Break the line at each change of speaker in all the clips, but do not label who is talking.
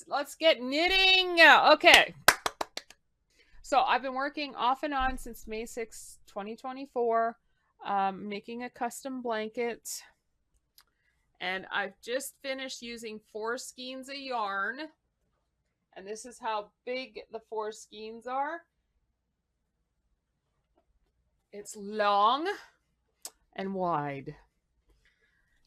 let's get knitting. Okay. So I've been working off and on since May 6, 2024, making a custom blanket. And I've just finished using 4 skeins of yarn. And this is how big the 4 skeins are. It's long and wide.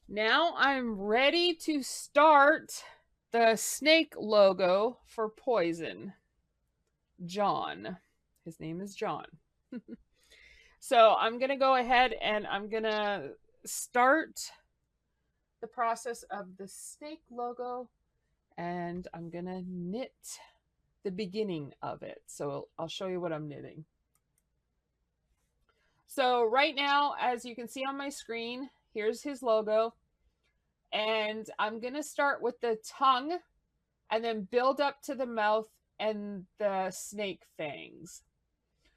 Now I'm ready to start the snake logo for Poison. John. His name is John. So I'm going to go ahead and I'm going to start the process of the snake logo, and I'm going to knit the beginning of it. So I'll show you what I'm knitting. So right now, as you can see on my screen, here's his logo. And I'm going to start with the tongue and then build up to the mouth and the snake fangs.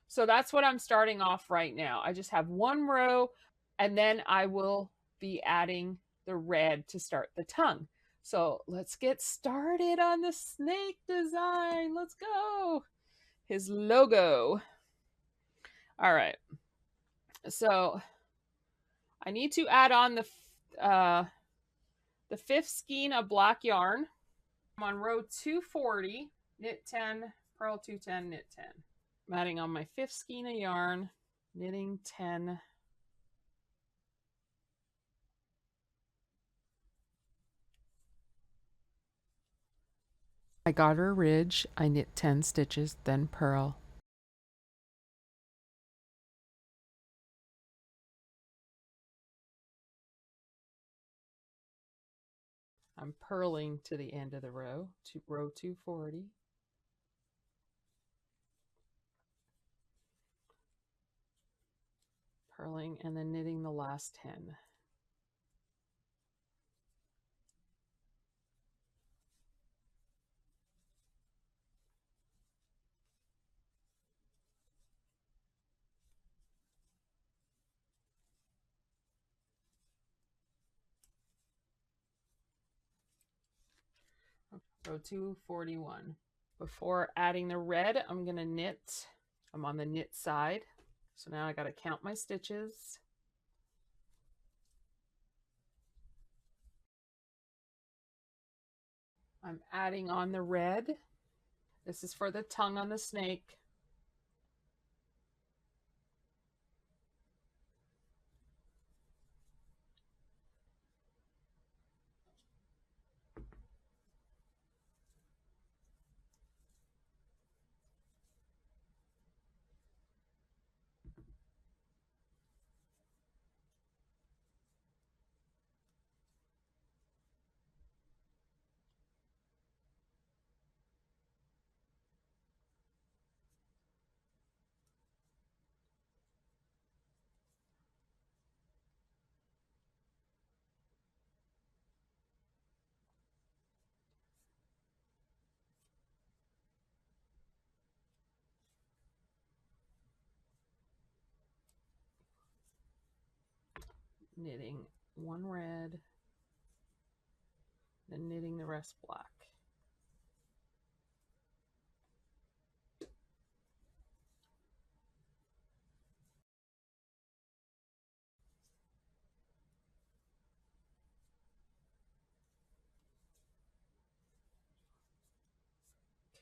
So that's what I'm starting off right now. I just have 1 row, and then I will be adding the red to start the tongue. So let's get started on the snake design. Let's go. His logo. All right. So I need to add on the 5th skein of black yarn. I'm on row 240, knit 10, purl 210, knit 10. I'm adding on my 5th skein of yarn, knitting 10. I garter ridge, I knit 10 stitches, then purl. I'm purling to the end of the row, to row 240. Purling and then knitting the last 10. Row 241. Before adding the red, I'm going to knit. I'm on the knit side. So now I got to count my stitches. I'm adding on the red. This is for the tongue on the snake. Knitting 1 red, then knitting the rest black.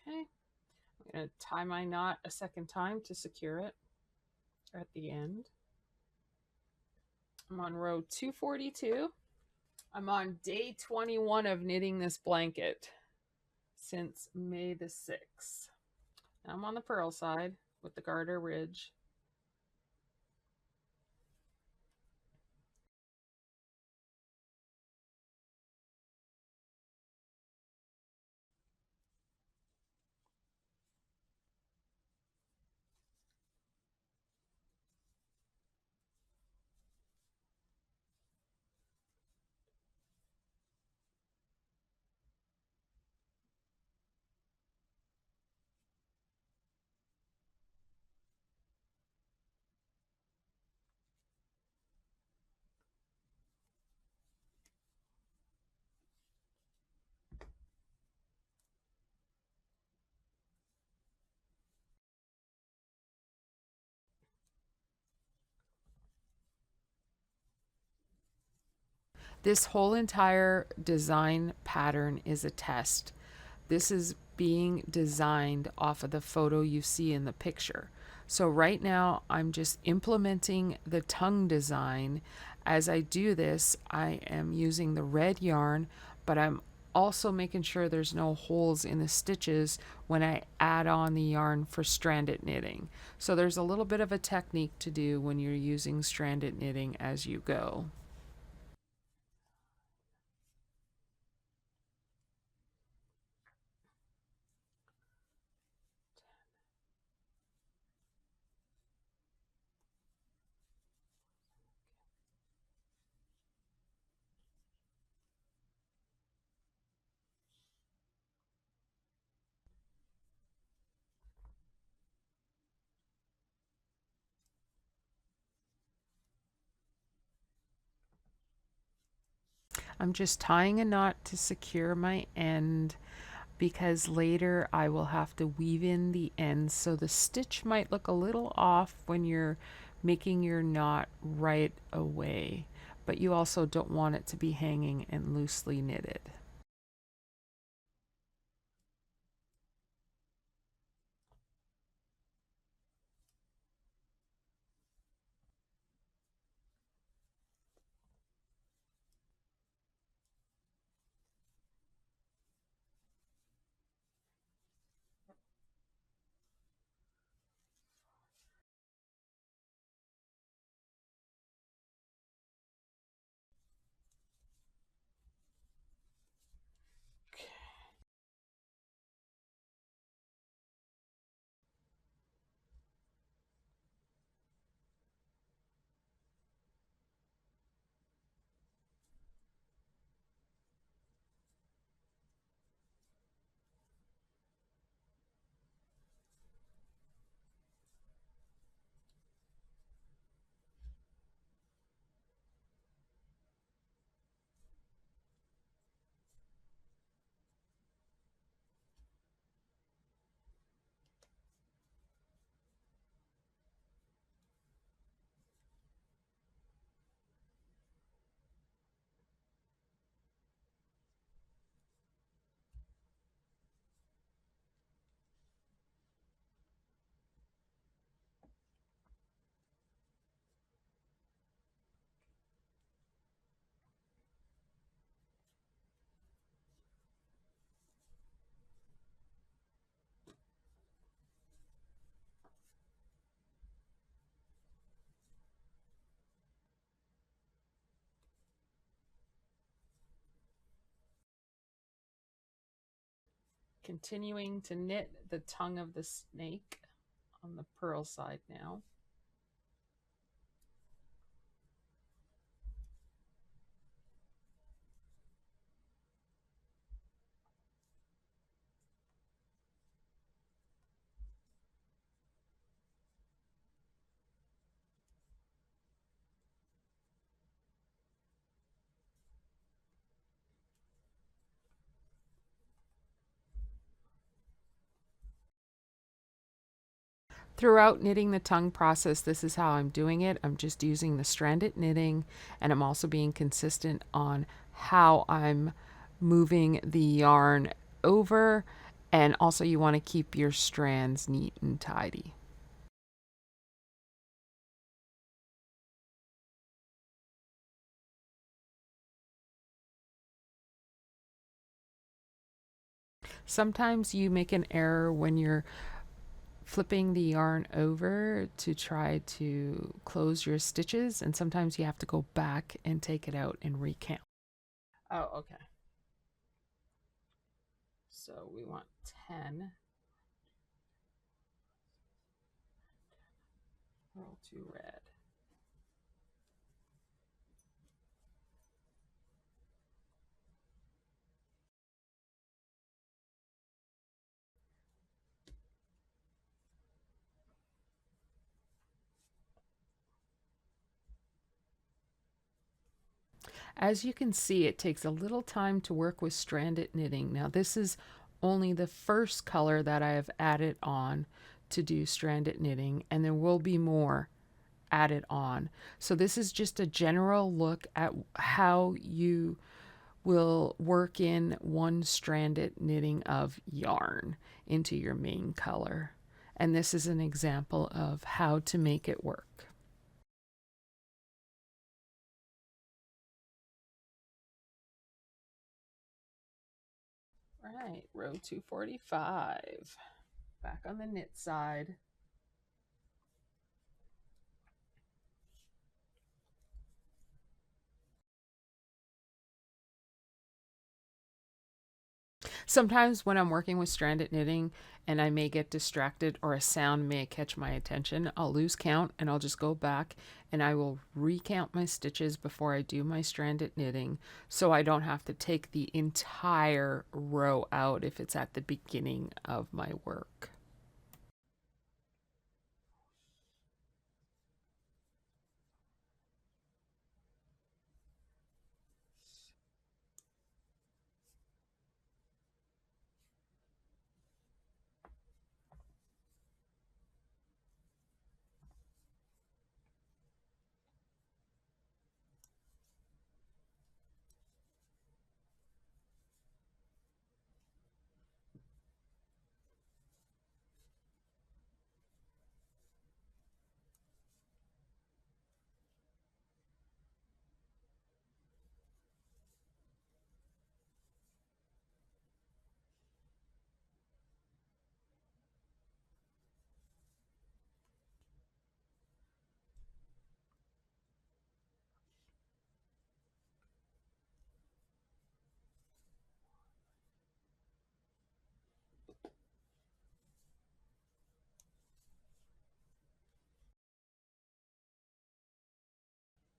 Okay, I'm going to tie my knot a second time to secure it at the end. I'm on row 242. I'm on day 21 of knitting this blanket since May the 6th. Now I'm on the purl side with the garter ridge. This whole entire design pattern is a test. This is being designed off of the photo you see in the picture. So right now I'm just implementing the tongue design. As I do this, I am using the red yarn, but I'm also making sure there's no holes in the stitches when I add on the yarn for stranded knitting. So there's a little bit of a technique to do when you're using stranded knitting as you go. I'm just tying a knot to secure my end because later I will have to weave in the ends, so the stitch might look a little off when you're making your knot right away, but you also don't want it to be hanging and loosely knitted. Continuing to knit the tongue of the snake on the purl side now. Throughout knitting the tongue process, this is how I'm doing it. I'm just using the stranded knitting, and I'm also being consistent on how I'm moving the yarn over, and also you want to keep your strands neat and tidy. Sometimes you make an error when you're flipping the yarn over to try to close your stitches, and sometimes you have to go back and take it out and recount. Oh, okay. So we want 10. Roll to red. As you can see, it takes a little time to work with stranded knitting. Now this is only the first color that I have added on to do stranded knitting, and there will be more added on. So this is just a general look at how you will work in one stranded knitting of yarn into your main color. And this is an example of how to make it work. Right, row 245. Back on the knit side. Sometimes when I'm working with stranded knitting and I may get distracted or a sound may catch my attention, I'll lose count and I'll just go back and I will recount my stitches before I do my stranded knitting, so I don't have to take the entire row out if it's at the beginning of my work.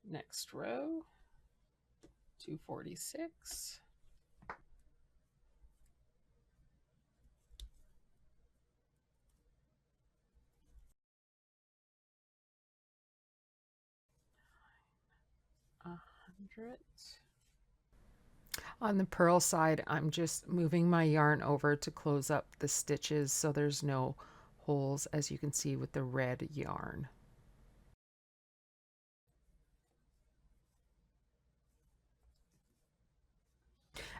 Next row, 246. A 100. On the purl side, I'm just moving my yarn over to close up the stitches so there's no holes, as you can see with the red yarn.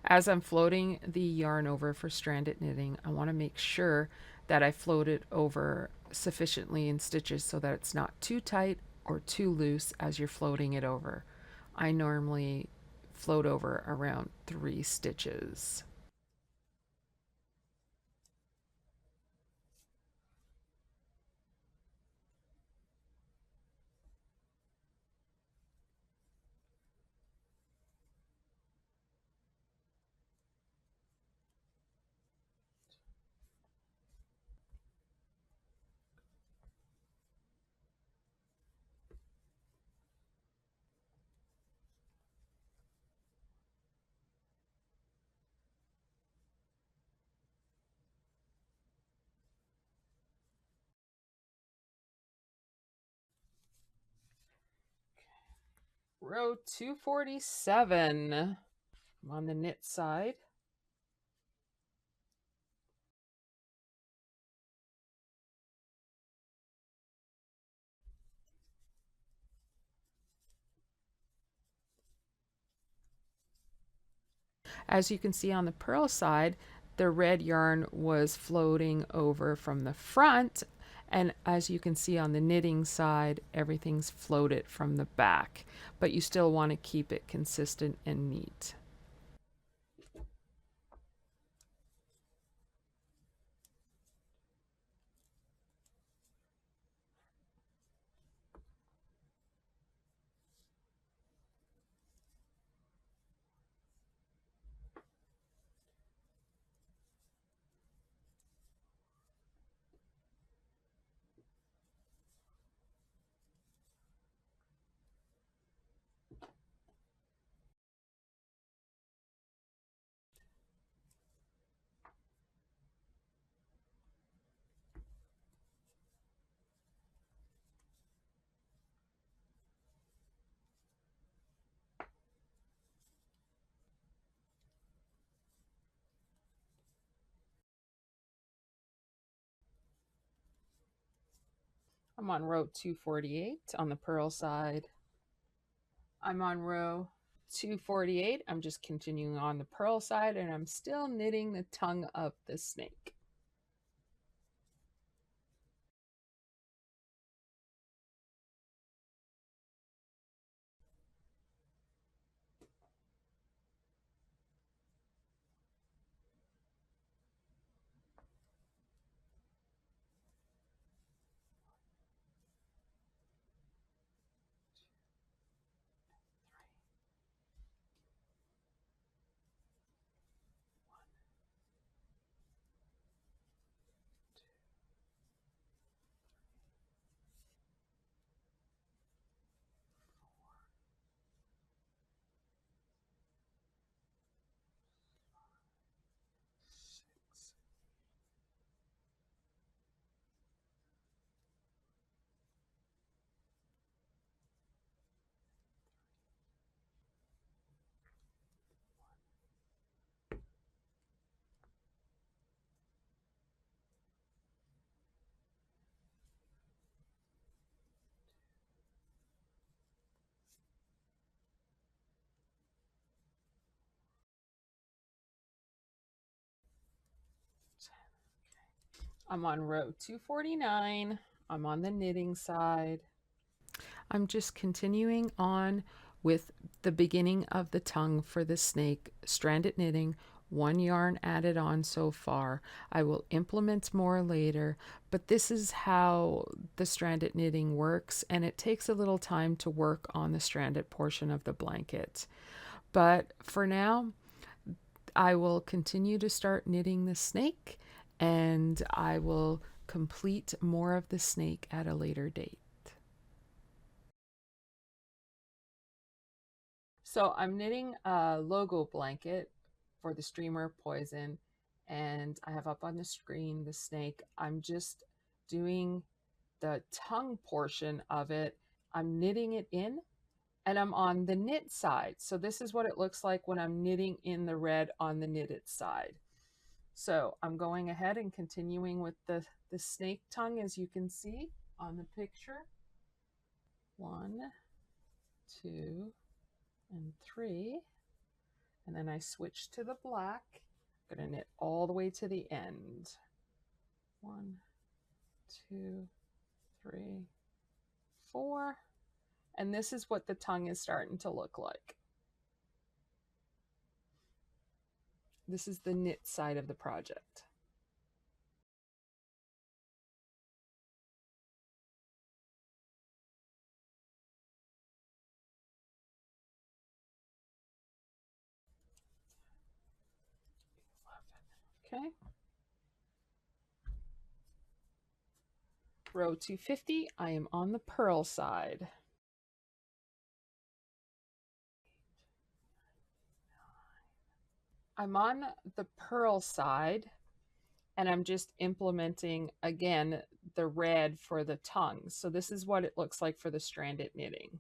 As I'm floating the yarn over for stranded knitting, I want to make sure that I float it over sufficiently in stitches so that it's not too tight or too loose as you're floating it over. I normally float over around 3 stitches. Row 247 on the knit side. As you can see on the purl side, the red yarn was floating over from the front, and as you can see on the knitting side, everything's floated from the back, but you still want to keep it consistent and neat. I'm on row 248 on the purl side. I'm on row 248. I'm just continuing on the purl side, and I'm still knitting the tongue of the snake. I'm on row 249. I'm on the knitting side. I'm just continuing on with the beginning of the tongue for the snake, stranded knitting, 1 yarn added on so far. I will implement more later, but this is how the stranded knitting works, and it takes a little time to work on the stranded portion of the blanket. But for now, I will continue to start knitting the snake, and I will complete more of the snake at a later date. So I'm knitting a logo blanket for the streamer Poison, and I have up on the screen the snake. I'm just doing the tongue portion of it. I'm knitting it in, and I'm on the knit side. So this is what it looks like when I'm knitting in the red on the knitted side. So I'm going ahead and continuing with the snake tongue, as you can see on the picture. 1, 2, and 3. And then I switch to the black. I'm going to knit all the way to the end. 1, 2, 3, 4. And this is what the tongue is starting to look like. This is the knit side of the project. Okay. Row 250, I am on the purl side. I'm on the purl side, and I'm just implementing again the red for the tongue. So this is what it looks like for the stranded knitting.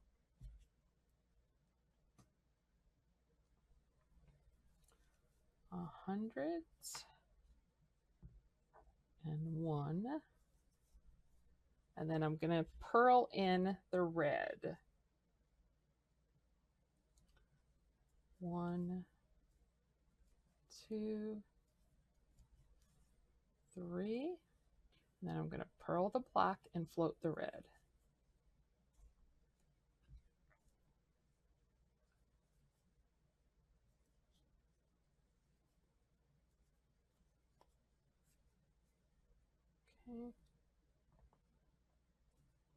101, and then I'm going to purl in the red. 1, 2, 3, and then I'm going to purl the black and float the red. Okay,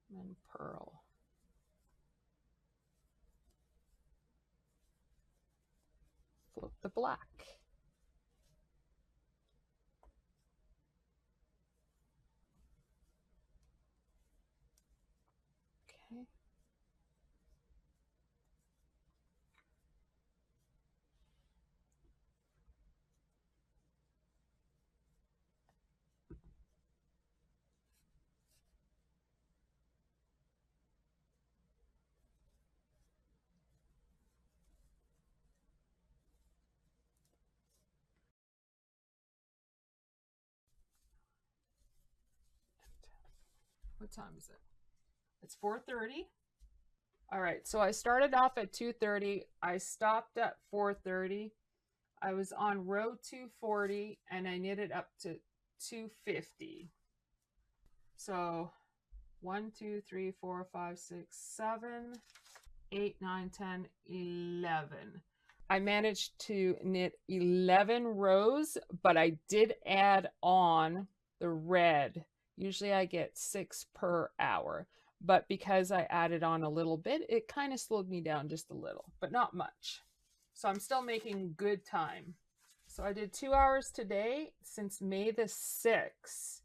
and then purl. Float the black. Okay. What time is it? It's 4:30. All right, so I started off at 2:30. I stopped at 4:30. I was on row 240 and I knitted up to 250. So 1, 2, 3, 4, 5, 6, 7, 8, 9, 10, 11. I managed to knit 11 rows, but I did add on the red. Usually I get 6 per hour, but because I added on a little bit, it kind of slowed me down just a little, but not much. So I'm still making good time. So I did 2 hours today. Since May the 6th,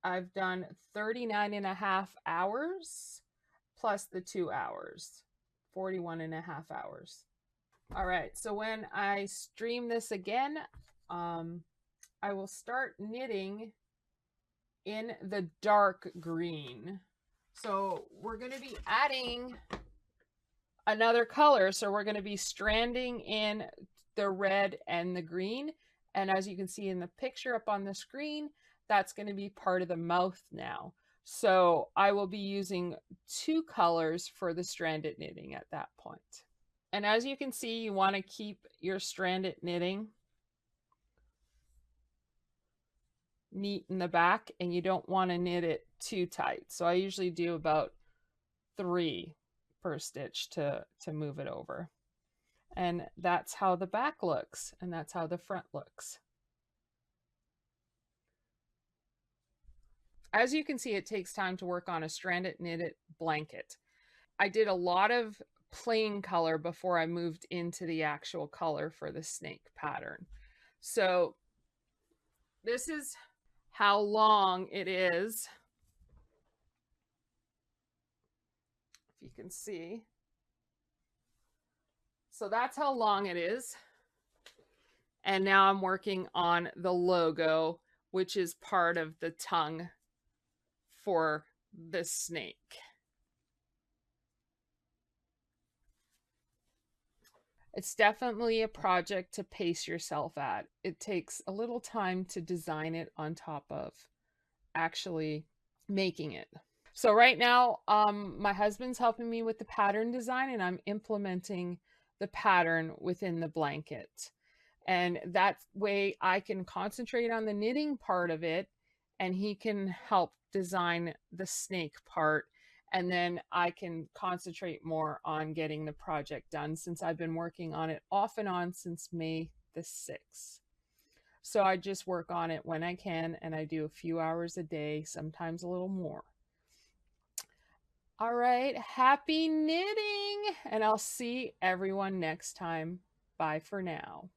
I've done 39 and a half hours plus the 2 hours, 41 and a half hours. All right, so when I stream this again, I will start knitting in the dark green. So we're going to be adding another color. So we're going to be stranding in the red and the green. And as you can see in the picture up on the screen, that's going to be part of the mouth now. So I will be using 2 colors for the stranded knitting at that point. And as you can see, you want to keep your stranded knitting neat in the back, and you don't want to knit it too tight. So I usually do about 3 per stitch to move it over. And that's how the back looks, and that's how the front looks. As you can see, it takes time to work on a stranded knitted blanket. I did a lot of plain color before I moved into the actual color for the snake pattern. So this is how long it is. If you can see. So that's how long it is. And now I'm working on the logo, which is part of the tongue for the snake. It's definitely a project to pace yourself at. It takes a little time to design it on top of actually making it. So right now, my husband's helping me with the pattern design, and I'm implementing the pattern within the blanket. And that way I can concentrate on the knitting part of it, and he can help design the snake part. And then I can concentrate more on getting the project done, since I've been working on it off and on since May the 6th. So I just work on it when I can, and I do a few hours a day, sometimes a little more. All right, happy knitting, and I'll see everyone next time. Bye for now.